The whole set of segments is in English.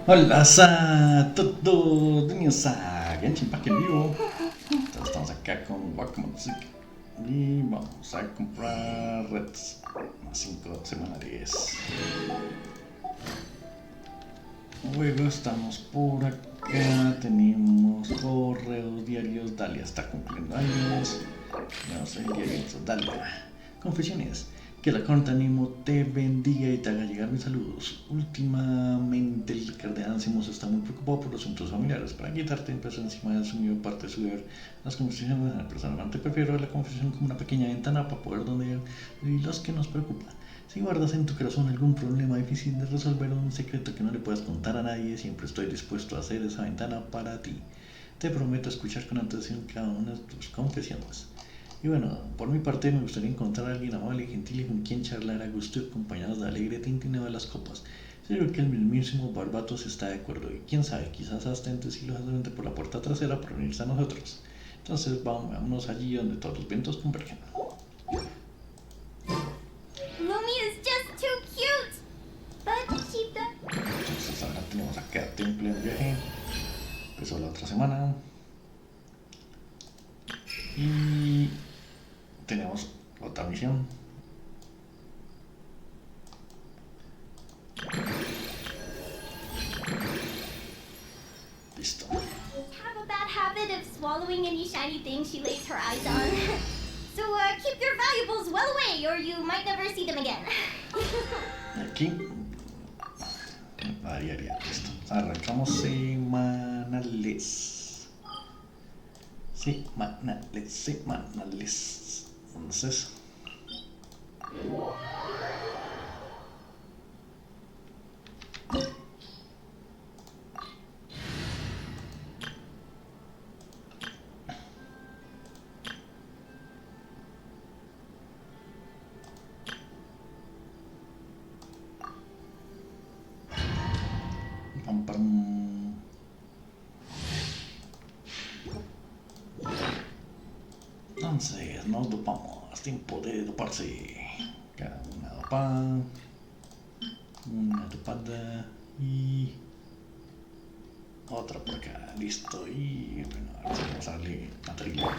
Hola, todos, bienvenidos a Genshin Impact en vivo. Entonces estamos acá con Guacamole y vamos a comprar reds más 5 semanales. Luego estamos por acá, tenemos correos diarios, Dalia está cumpliendo años. Tenemos el diario Dalia. Confesiones. Que la corte ánimo te bendiga y te haga llegar mis saludos. Últimamente el cardenal hicimos está muy preocupado por los asuntos familiares. Para quitarte peso encima de asumido parte de su deber, las conversaciones personalmente prefiero la confesión como una pequeña ventana para poder donde y los que nos preocupan. Si guardas en tu corazón algún problema difícil de resolver o un secreto que no le puedas contar a nadie, siempre estoy dispuesto a hacer esa ventana para ti. Te prometo escuchar con atención cada una de tus confesiones. Y bueno, por mi parte me gustaría encontrar a alguien amable y gentil y con quien charlar a gusto y acompañados de alegre tintineo de las copas. Seguro que el mismísimo Barbatos está de acuerdo y quién sabe, quizás hasta entre silosamente por la puerta trasera para unirse a nosotros. Entonces vámonos allí donde todos los vientos convergen. Lumi is just too cute. But she Entonces ahora tenemos acá Temple en viaje. Empezó la otra semana. Y tenemos otra misión. Listo. have a bad habit of swallowing any shiny thing she lays her eyes on. So keep your valuables well away or you might never see them again. Aquí. Diaria. Listo. Arrancamos semanales. Semanales. Entonces. Pam, pam. Entonces, nos dopamos. Tiempo de doparse. Cada una dopada. Una dopada. Y otra por acá. Listo. Y bueno, ahora vamos a darle material.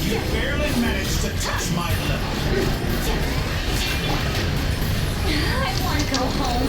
You barely managed to touch my level. I want to go home.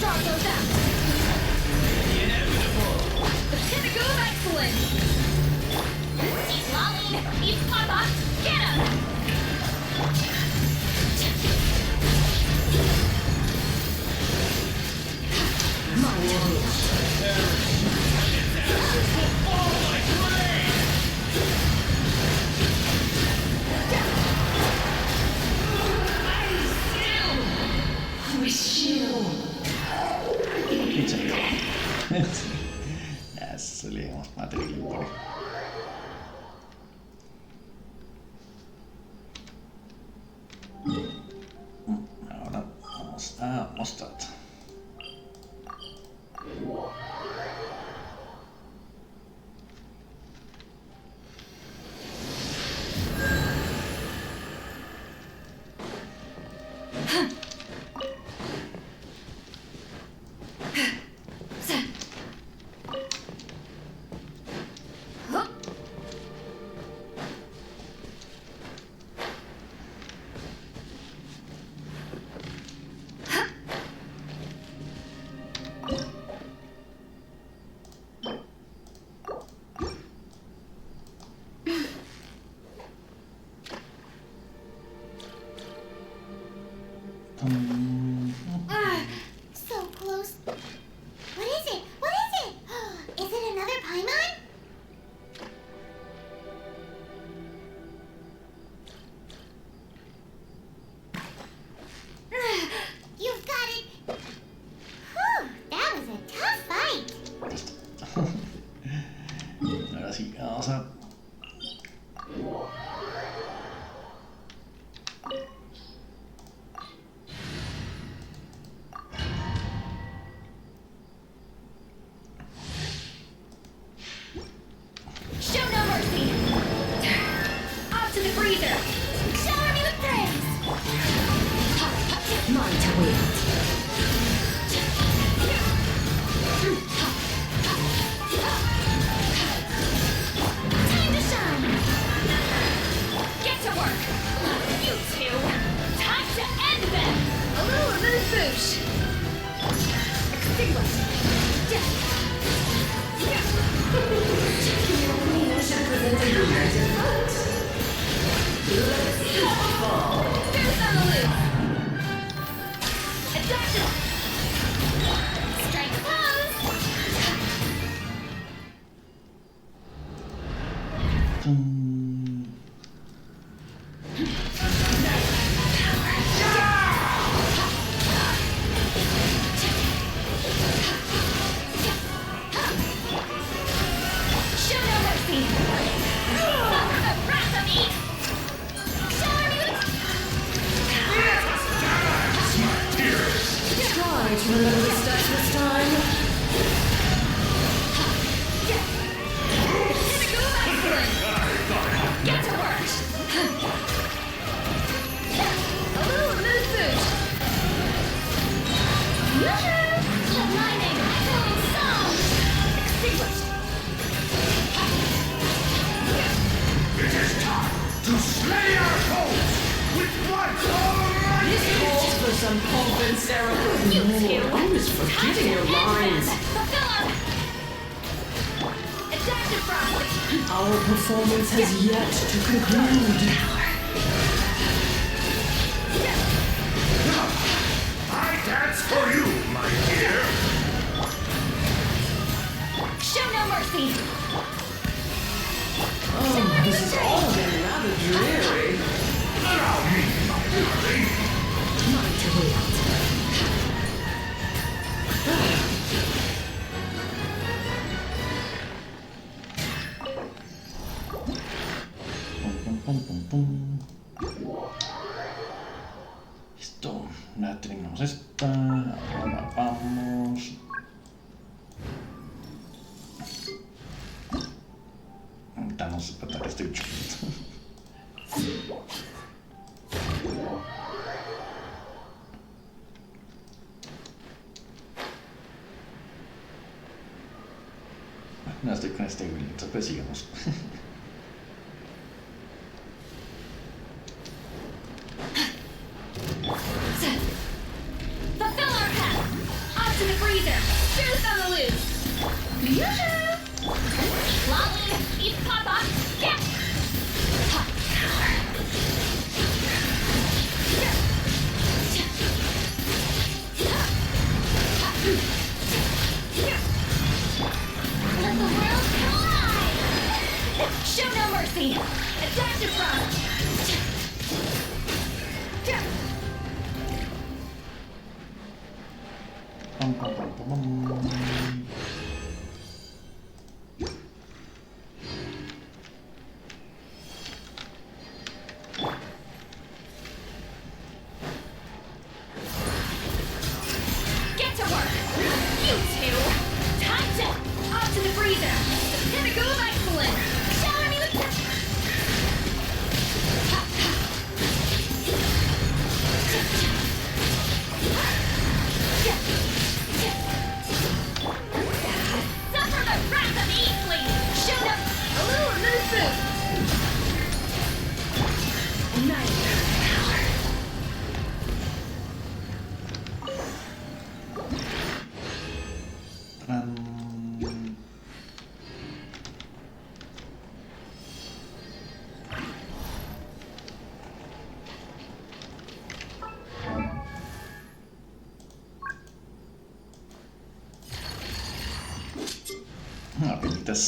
Draw those out. The inevitable. The pinnacle of excellence. He's lolling. He's papa. Get him! My turn. Will fall like rain. Wish you. Muchas gracias. Ya solíamos material por ahora vamos a mostrar. So close. What is it? What is it? Is it another Paimon? You've got it. Whew, that was a tough fight. Ahora sí, vamos a Show no mercy. Up to the freezer. Shower me with praise. Mine to wield. Time to shine. Get to work. You two. Time to end them. A little boosh. Extinguish. There's on the loose. Adaptive. Strike pose. Show no mercy. Suffer the wrath of me. Shower me with Try to remember the steps this time. Get to work. A little mood boost. the lightning echoing song. Extinguished. It is time to slay our foes with blood almighty. This calls for some pomp and ceremony. You two. I was forgetting your lines. Fulfill our... Adaptive frost. Our performance has yet to conclude. I dance for you, my dear. Show no mercy. Oh, this is all getting rather dreary. Allow me, my darling. Mine to wield. Listo, ya terminamos esta. Ahora vamos. Vamos a tratar este bicho. No estoy con este Will, entonces sigamos. Fulfill our path. Up to Lolly, eat papa, get! Let the world collide! Show no mercy! Adaptive front! Pam, pam, pam, pam, pam. Get to work! You two! Time to... Off to the freezer! The pinnacle of excellence! Shower me with... Suffer the wrath of the Eastling! Show them... A little elusive! Tran. Apenitas.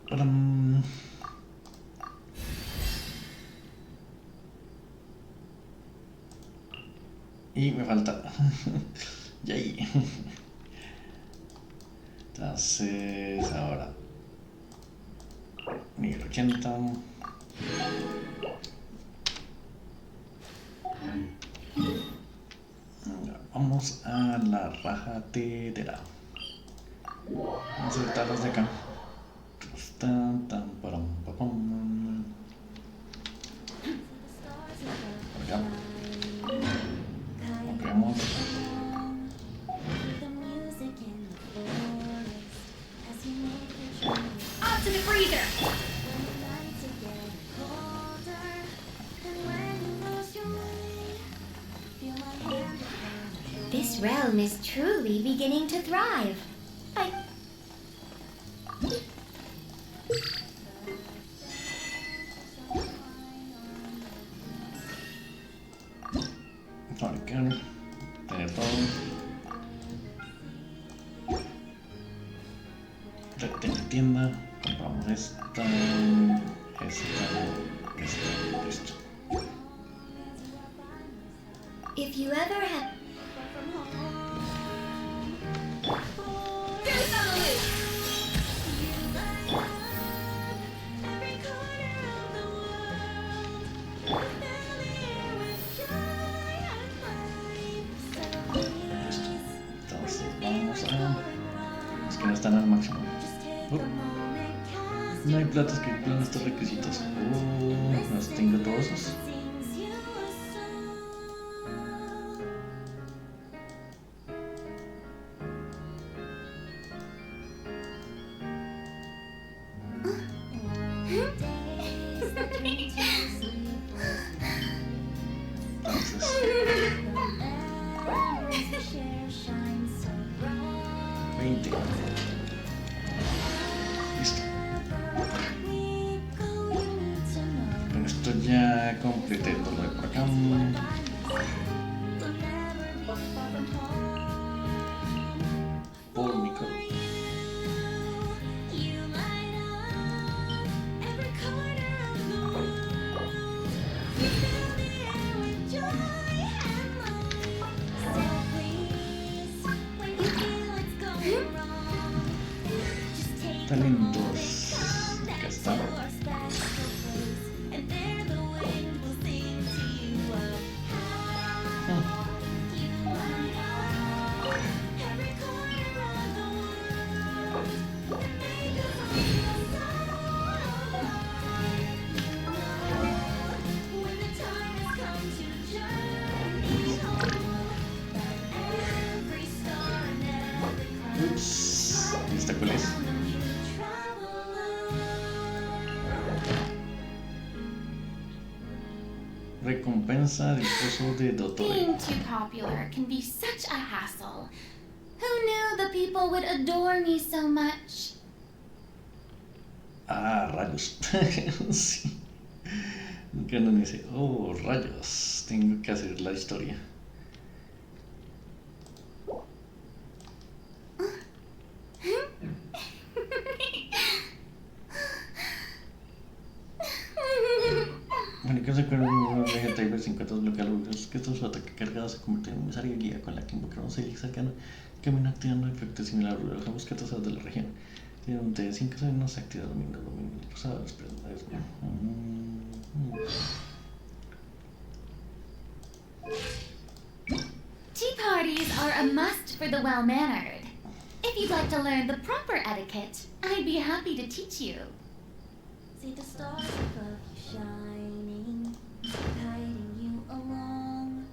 Tadam. Y me falta. Yay. Entonces, ahora. Nivel 80. Vamos a la rajatera. Vamos a saltarlos de acá. Tan, tan, param, papam. Por acá. Compramos. Off to the freezer! This realm is truly beginning to thrive. Fabricar. Tener todo. Tener tienda. Compramos esta. Listo. If you ever have... Goose on the loose! Entonces vamos a... Es que no están al máximo. No hay platos que cumplan estos requisitos. Los tengo todos esos. Entonces, 20. Listo. Con esto ya completé todo lo de por acá. Por Nicole. Talentos. Acá está. Ups. miércoles. Recompensa del pozo de Dotore. Being too popular can be such a hassle. Who knew the people would adore me so much? Ah, rayos. Sí. Nunca no dice, oh, rayos, tengo que hacer la historia. Bueno, que se acuerdan de Vegetable 50 locales que estos su ataque cargado se convierte en un necesario guía con la que invocaron a cercano camino activando efectos similares a los dejamos cartas de la región. Tiene un T de 5 no se activa domingo pasados, pero Tea parties are a must for the well-mannered. If you'd like to learn the proper etiquette, I'd be happy to teach you. See the stars above you shining, guiding you along.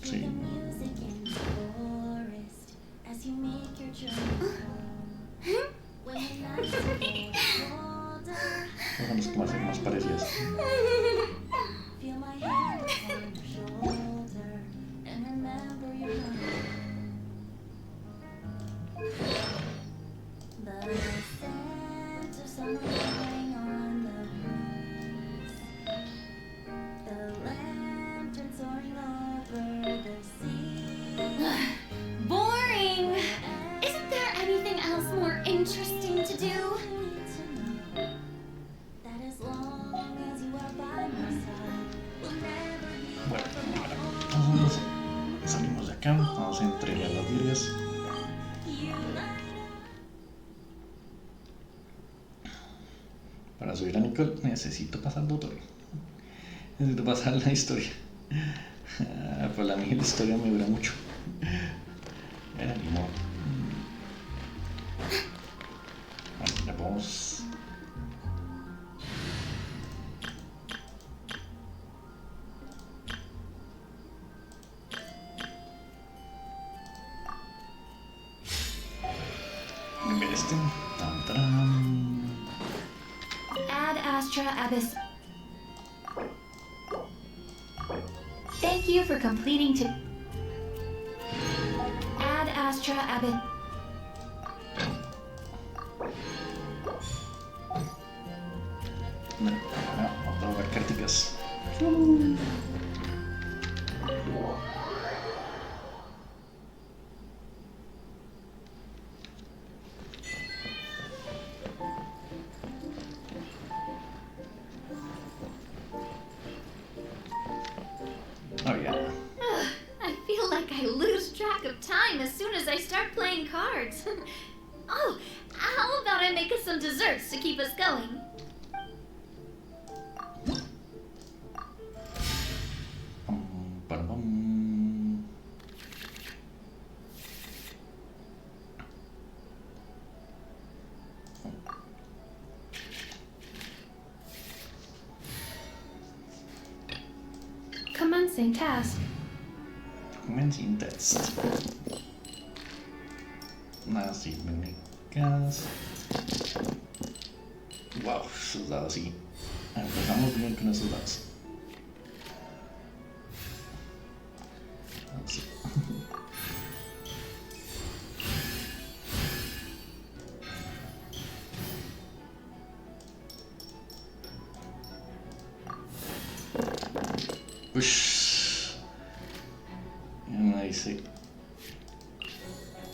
Hear the music in the forest as you make your journey home. When the nights are colder, vamos a hacer más parecidas. feel my hand upon your shoulder and remember your home. The scent of summer rain on the breeze, the lantern soaring over the sea. Boring! Isn't there anything else more interesting to do? That as long as you are by my side, we'll never be Bueno, entonces salimos de acá, vamos a entregar las diarias. Para subir a Nicole necesito pasar Dotore. Necesito pasar la historia. Pues la mía la historia me dura mucho. Era ni modo. Bueno, ya podemos. Ver este. Tan, tan. Ad Astra Abyss. Thank you for completing to Ad Astra Abyss. No, vamos a ver carticas. Oh yeah. I feel like I lose track of time as soon as I start playing cards. Oh, how about I make us some desserts to keep us going? Bam. Commencing task. Commencing test. Así, mecánicas. Wow, esos dados sí. Empezamos bien con esos dados. Así. Ush. Me dice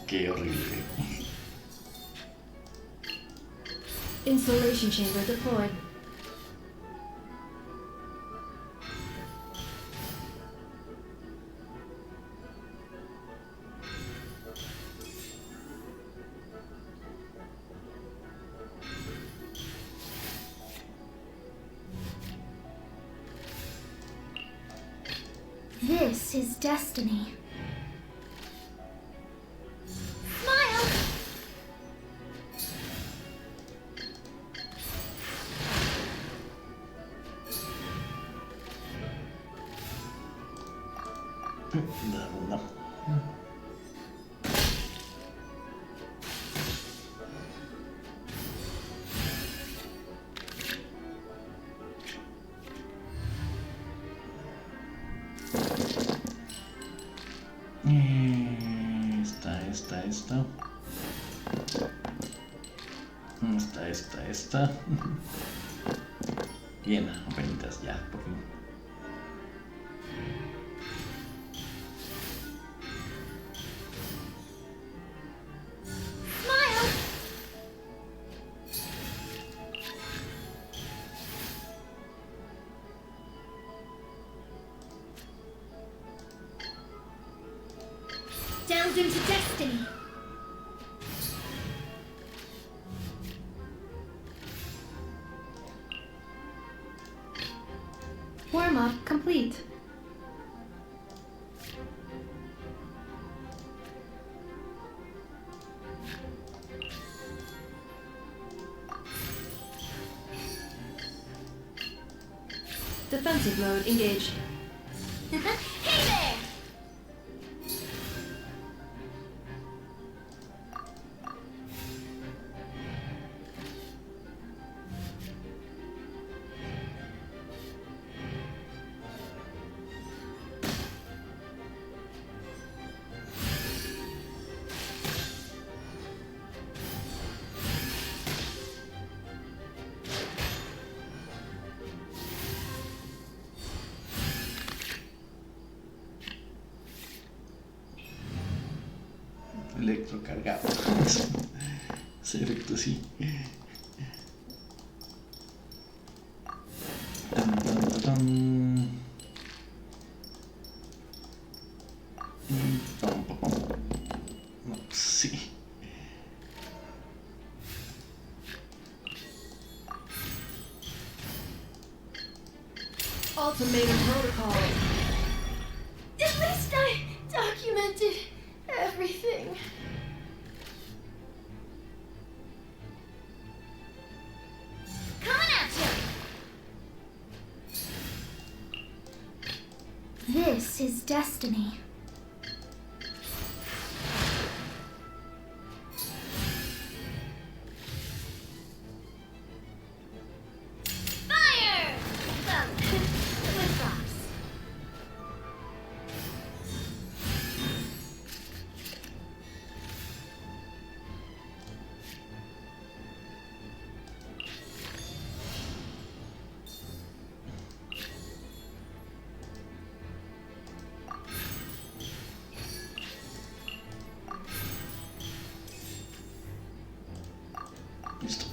qué horrible. Installation chamber deployed. This is destiny. Smile! No. Esta. Bien, apenitas ya, por fin. Delve into destiny. Warm-up complete. Defensive mode engaged. Hey there! Electrocargado. Ese efecto sí. No, sí. Ultimatum protocol. At least I documented everything. Coming at you! This is destiny. Fire! Well, with rocks. Listo.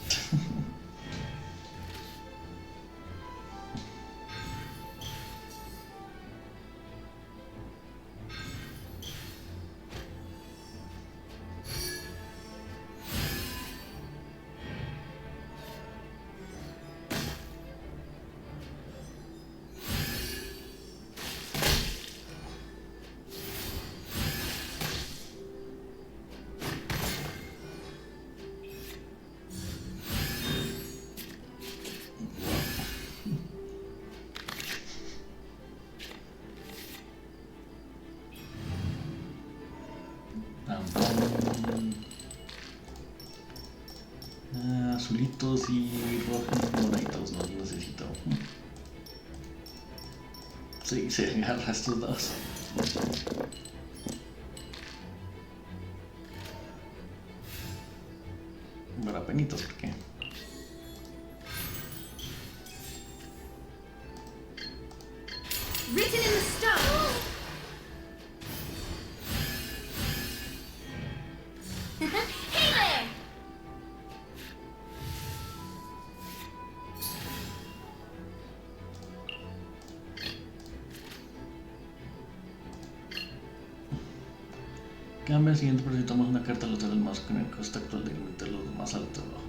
Azulitos y rojos moraditos no los necesito. Sí, se agarra estos dos. Para penitos, ¿por qué? Written in the stone. Hey there! Cambia el siguiente, presentamos una carta al otro del mazo con el coste actual de limitar los más alto abajo.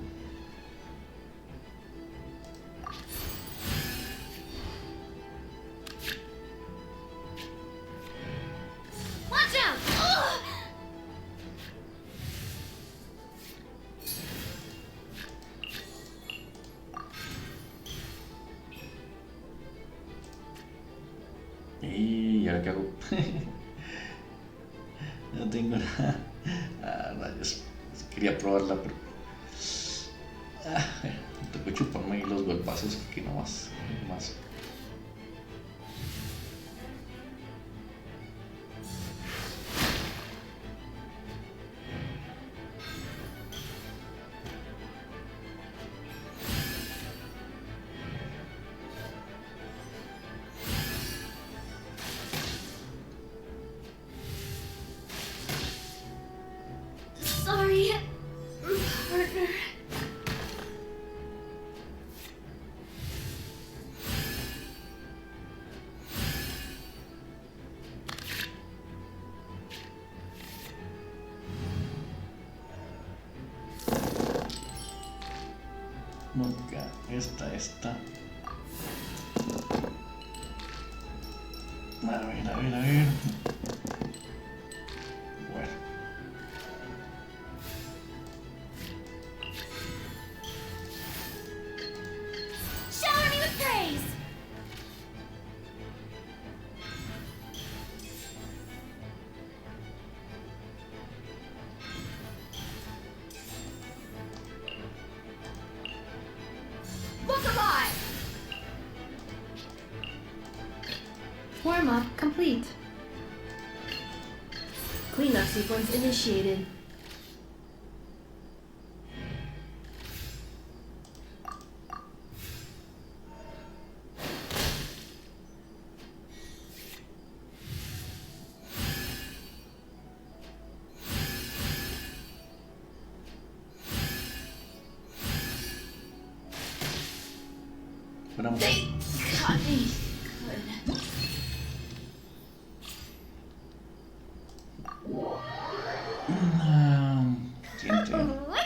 Watch out! Ugh! Y ahora qué hago. No tengo nada. Ah, rayos. Quería probarla, pero. Me tocó chuparme ahí los golpazos que no más. No más. Nunca. Esta. A ver. Bueno. Shower me with praise! Look alive! Warm-up complete. Cleanup sequence initiated. Esperamos. They caught me. Good. Siguiente.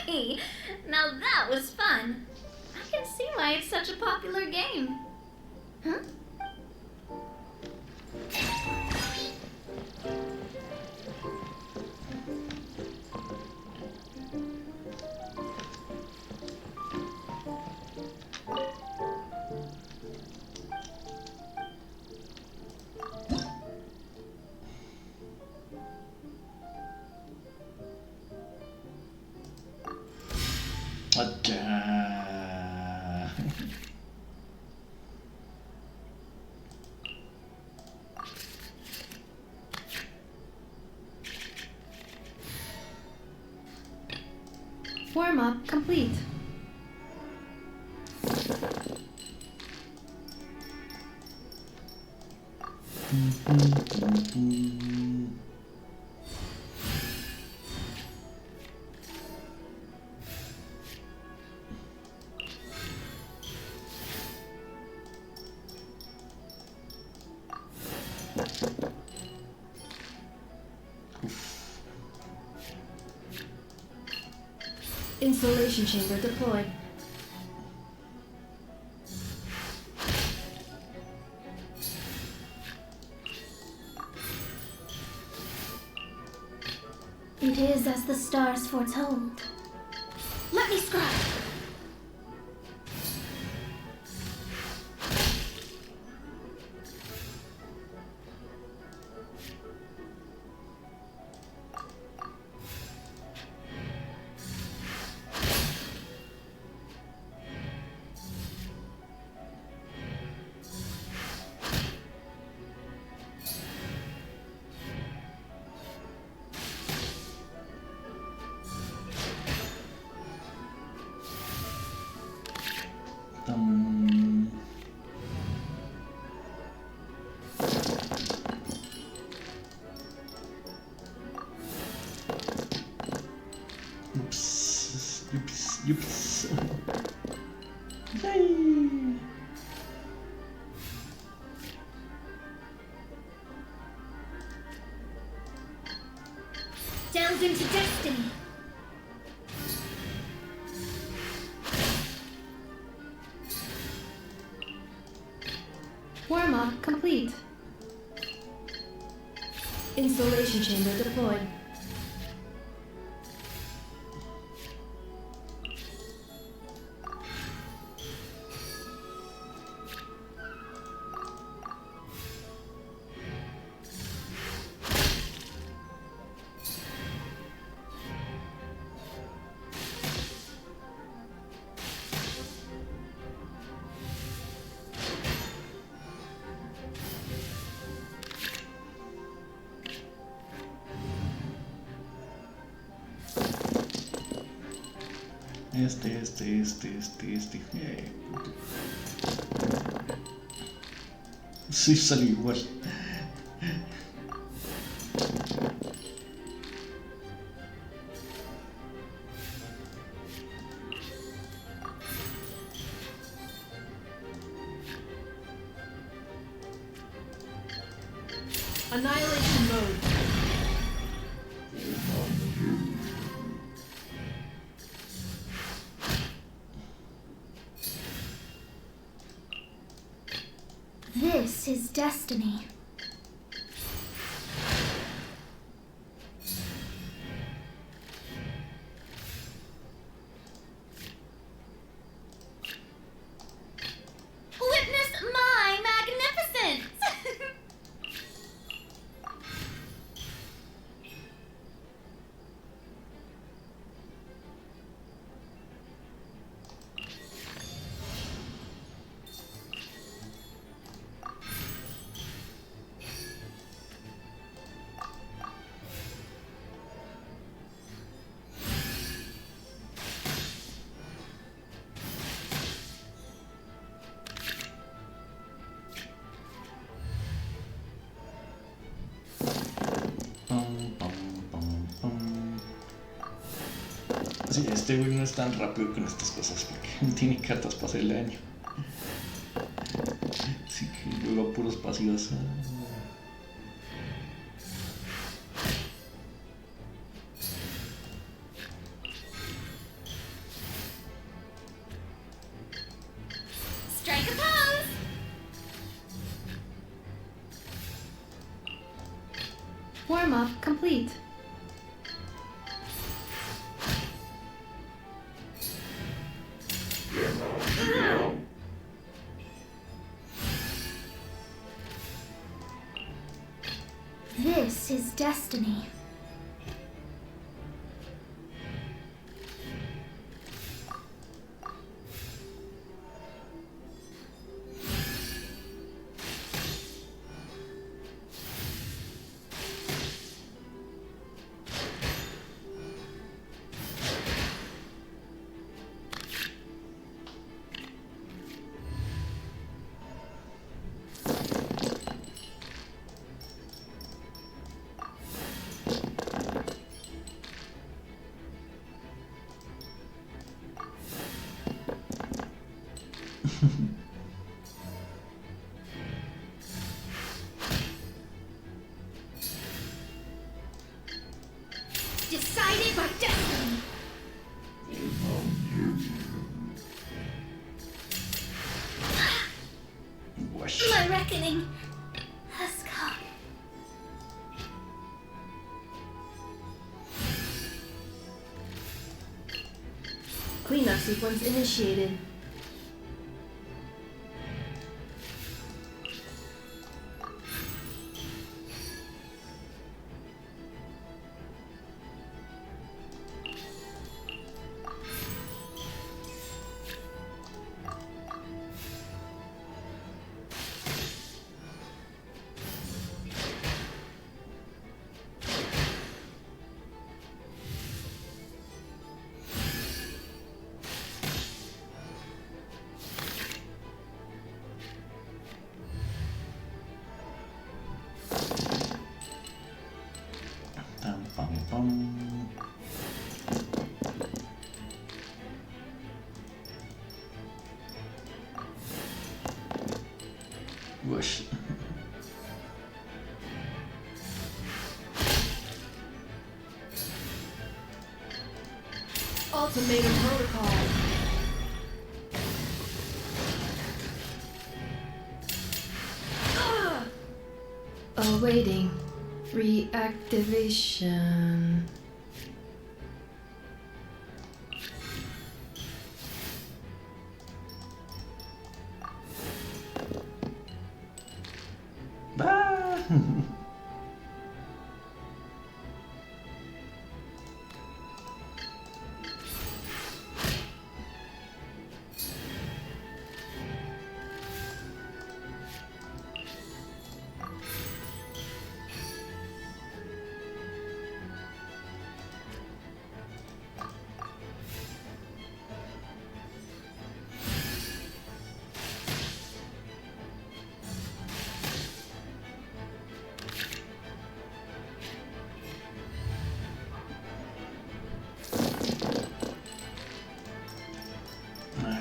Wait, now that was fun. I can see why it's such a popular game. Huh? Acá. Warm-up complete. Installation chamber deployed. It is as the stars foretold. Let me scribe! Yups. Yay! Delve into destiny! Warm-up complete. Installation chamber deployed. Este. Sí, salió igual. Annihilation mode. sí, este güey no es tan rápido con estas cosas porque tiene cartas para hacerle daño. Así que luego a puros pasivos. Strike a pose! Warm up complete. This is destiny. Decided by destiny. Wash. My reckoning has come. Cleanup sequence initiated. Tam, pam, pam. Wash. Ultimatum protocol. Awaiting reactivation. Ah.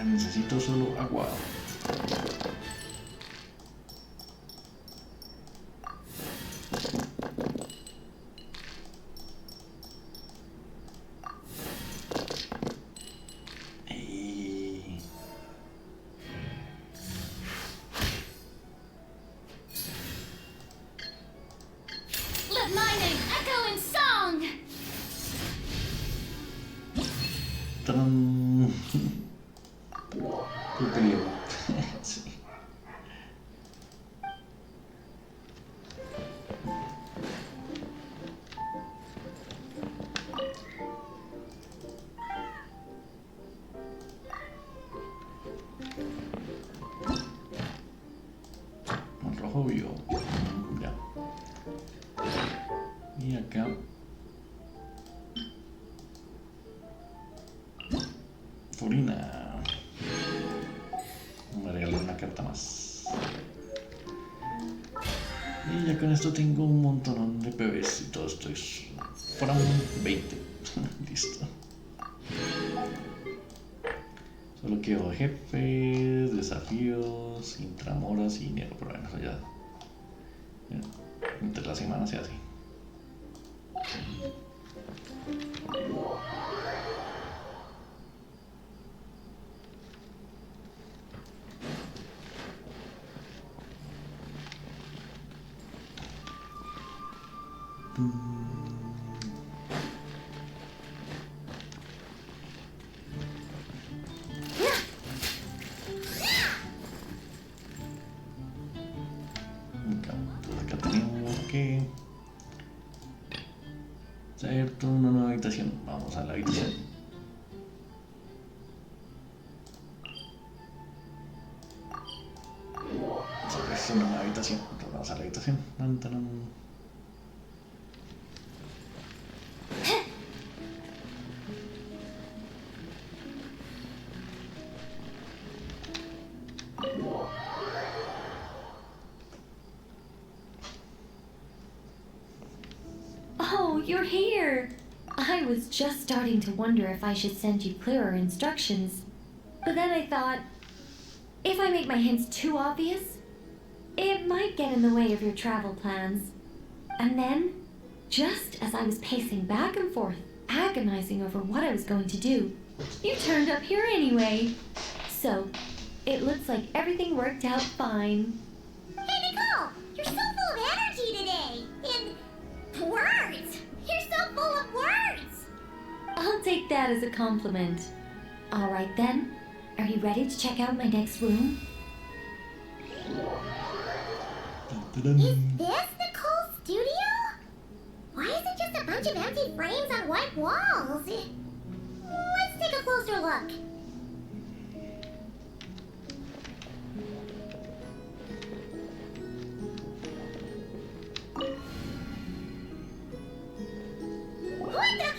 Necesito solo agua. Y... Let my name echo in song. ¡Tarán! Qué peligro. Sí. El rojo vio. Ya. Y acá. Furina. Me regaló una carta más. Y ya con esto tengo un montón de PVs y todo esto es para un 20. Listo. Solo quedó jefes, desafíos, intramoras y dinero, pero bueno, eso ya entre la semana se hace. Entonces acá tenemos que hacer toda una nueva habitación. Vamos a la habitación. Es una nueva habitación. Entonces vamos a la habitación. Tan, tan. Oh, you're here! I was just starting to wonder if I should send you clearer instructions. But then I thought, if I make my hints too obvious, it might get in the way of your travel plans. And then, just as I was pacing back and forth, agonizing over what I was going to do, you turned up here anyway. So, it looks like everything worked out fine. Hey, Nicole! You're so full of energy today! And words! You're so full of words! I'll take that as a compliment. All right then, are you ready to check out my next room? Is this Nicole's studio? Why is it just a bunch of empty frames on white walls? Let's take a closer look. What the?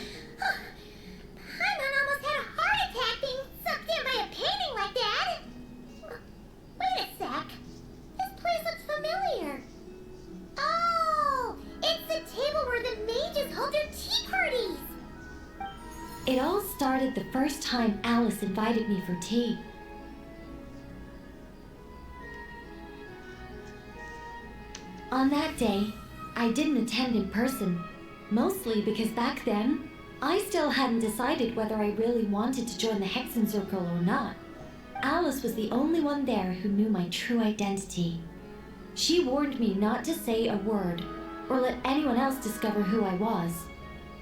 Paimon almost had a heart attack being sucked in by a painting like that. Wait a sec. This place looks familiar. Oh, it's the table where the mages hold their tea parties. It all started the first time Alice invited me for tea. On that day, I didn't attend in person, mostly because back then, I still hadn't decided whether I really wanted to join the Hexen Circle or not. Alice was the only one there who knew my true identity. She warned me not to say a word or let anyone else discover who I was.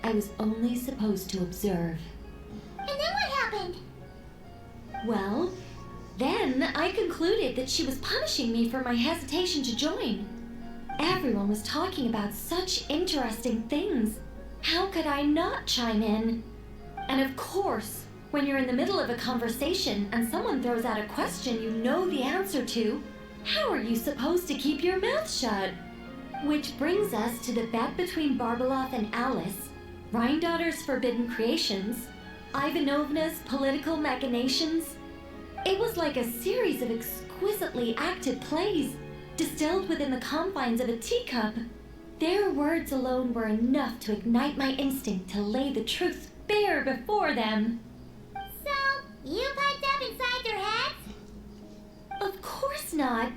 I was only supposed to observe. And then what happened? Well, then I concluded that she was punishing me for my hesitation to join. Everyone was talking about such interesting things. How could I not chime in? And of course, when you're in the middle of a conversation and someone throws out a question you know the answer to, how are you supposed to keep your mouth shut? Which brings us to the bet between Barbeloth and Alice, Rhindaughter's forbidden creations, Ivanovna's political machinations. It was like a series of exquisitely acted plays, distilled within the confines of a teacup. Their words alone were enough to ignite my instinct to lay the truth bare before them. So, you piped up inside their heads? Of course not.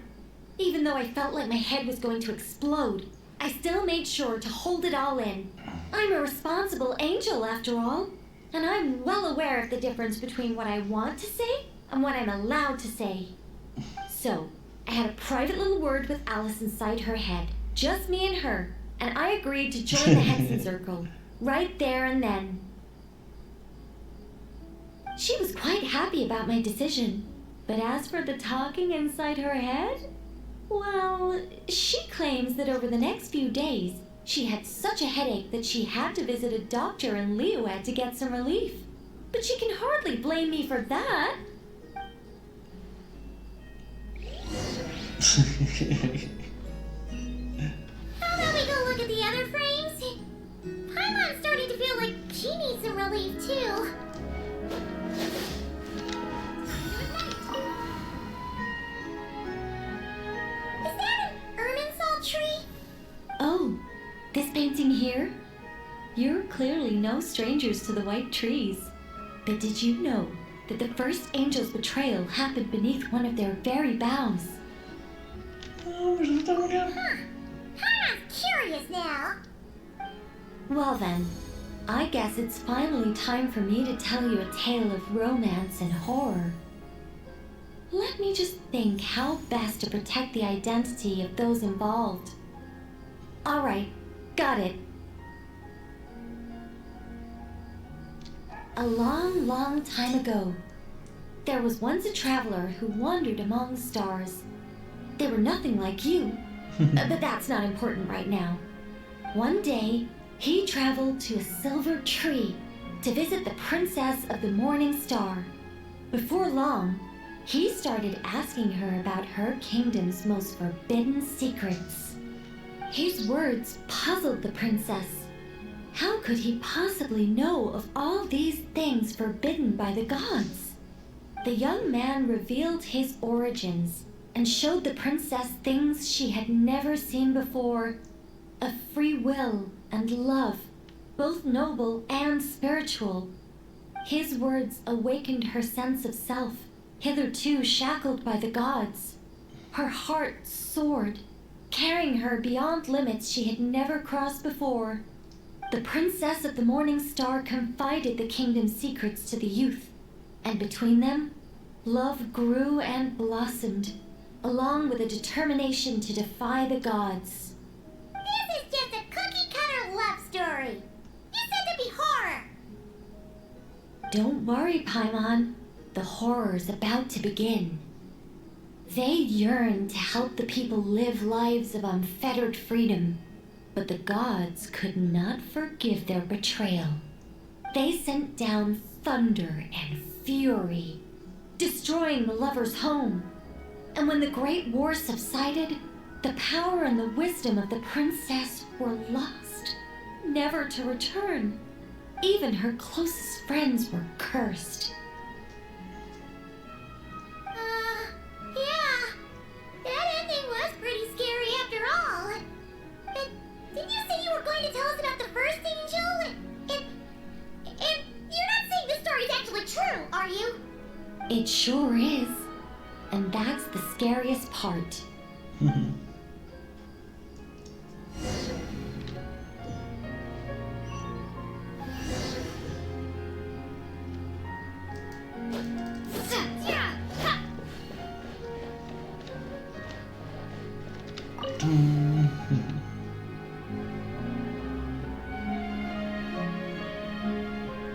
Even though I felt like my head was going to explode, I still made sure to hold it all in. I'm a responsible angel, after all, and I'm well aware of the difference between what I want to say and what I'm allowed to say. So, I had a private little word with Alice inside her head, just me and her, and I agreed to join the Hexen Circle, right there and then. She was quite happy about my decision, but as for the talking inside her head, well, she claims that over the next few days, she had such a headache that she had to visit a doctor in Liyue to get some relief. But she can hardly blame me for that. How about we go look at the other frames? Paimon's starting to feel like she needs some relief too. Is that an Irminsul tree? Oh, this painting here? You're clearly no strangers to the white trees. But did you know that the first angel's betrayal happened beneath one of their very boughs? No, me resulta genial. I'm curious now. Well then, I guess it's finally time for me to tell you a tale of romance and horror. Let me just think how best to protect the identity of those involved. Alright, got it. A long, long time ago, there was once a traveler who wandered among stars. They were nothing like you, but that's not important right now. One day, he traveled to a silver tree to visit the princess of the morning star. Before long, he started asking her about her kingdom's most forbidden secrets. His words puzzled the princess. How could he possibly know of all these things forbidden by the gods? The young man revealed his origins and showed the princess things she had never seen before. A free will and love, both noble and spiritual. His words awakened her sense of self, hitherto shackled by the gods. Her heart soared, carrying her beyond limits she had never crossed before. The princess of the morning star confided the kingdom's secrets to the youth, and between them, love grew and blossomed, along with a determination to defy the gods. This is just a cookie-cutter love story. You said to be horror. Don't worry, Paimon. The horror's about to begin. They yearn to help the people live lives of unfettered freedom, but the gods could not forgive their betrayal. They sent down thunder and fury, destroying the lovers' home. And when the Great War subsided, the power and the wisdom of the princess were lost, never to return. Even her closest friends were cursed. Yeah. That ending was pretty scary after all. But didn't you say you were going to tell us about the first angel? And you're not saying this story's actually true, are you? It sure is. And that's the scariest part.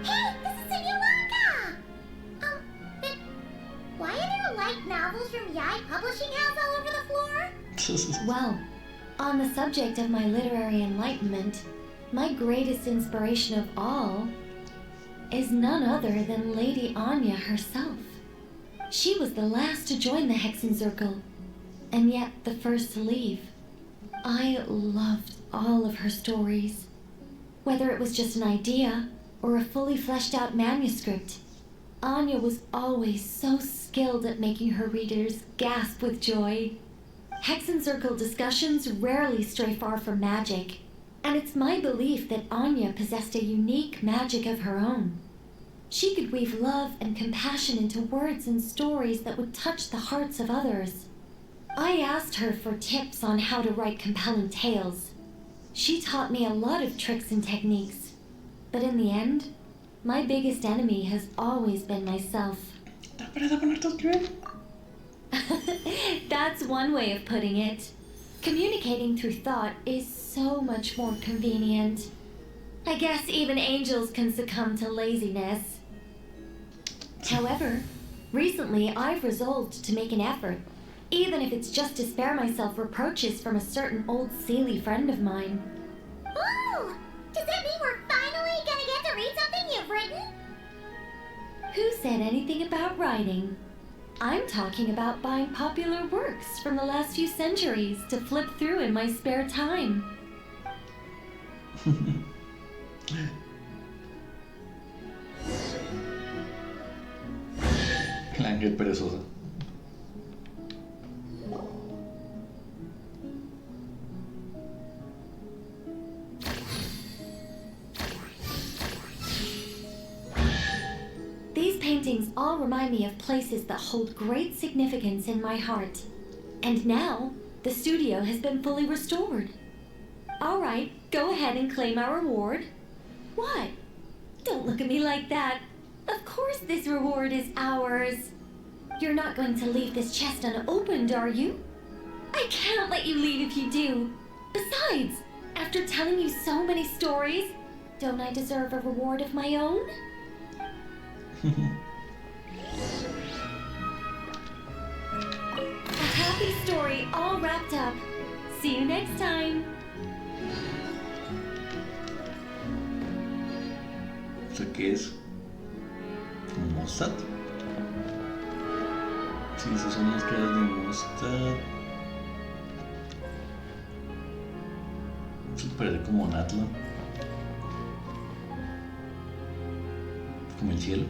Hey, this is a new manga! But why are there light novels from Yai Publishing House all over the floor? Well, on the subject of my literary enlightenment, my greatest inspiration of all is none other than Lady Anya herself. She was the last to join the Hexenzirkel, and yet the first to leave. I loved all of her stories. Whether it was just an idea or a fully fleshed out manuscript, Anya was always so skilled at making her readers gasp with joy. Hexenzirkel discussions rarely stray far from magic, and it's my belief that Anya possessed a unique magic of her own. She could weave love and compassion into words and stories that would touch the hearts of others. I asked her for tips on how to write compelling tales. She taught me a lot of tricks and techniques, but in the end, my biggest enemy has always been myself. That's one way of putting it. Communicating through thought is so much more convenient. I guess even angels can succumb to laziness. However, recently I've resolved to make an effort, even if it's just to spare myself reproaches from a certain old Seelie friend of mine. Oh! Does that mean we're finally gonna get to read something you've written? Who said anything about writing? I'm talking about buying popular works from the last few centuries to flip through in my spare time. La Ángel perezosa. paintings all remind me of places that hold great significance in my heart. And now, the studio has been fully restored. All right, go ahead and claim our reward. What? Don't look at me like that. Of course this reward is ours. You're not going to leave this chest unopened, are you? I can't let you leave if you do. Besides, after telling you so many stories, don't I deserve a reward of my own? A happy story all wrapped up. See you next time. ¿Eso qué es? ¿Mostad? Sí, esas son las caras de Mostad. Se parece como Natla. Como el cielo.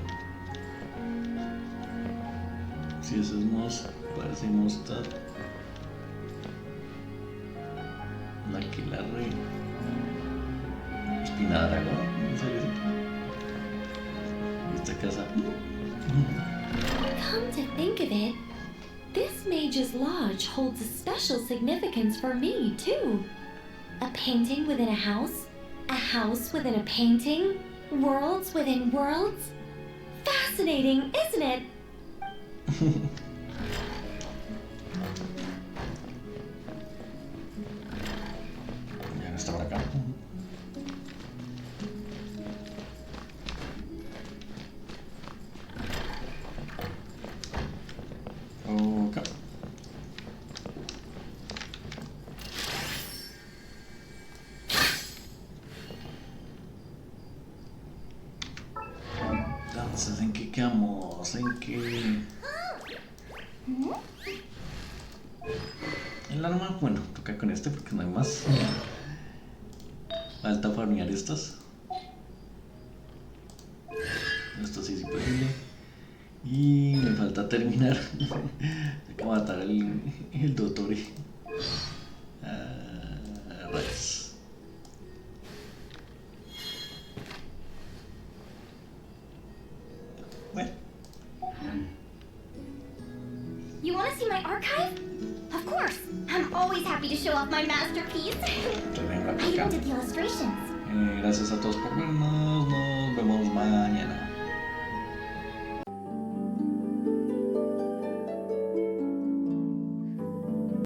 Sí, eso es Mostad. Parece Mostad. La aquelarre. Espina dragón. ¿En serio? Esta casa. Come to think of it, this Mage's Lodge holds a special significance for me, too. A painting within a house within a painting, worlds within worlds. Fascinating, isn't it? Ya no está por acá. Acá. Entonces, ¿en qué quedamos? ¿En qué? El arma, bueno, toca con este porque no hay más. Falta farmear estas. Esto sí es imposible. Y me falta terminar. Hay que matar el Dottore. Rayos. Bueno. You want to see my archive? Of course. I'm always happy to show off my masterpiece. Entonces venga I acá. even did the illustrations. Gracias a todos por vernos. Nos vemos mañana.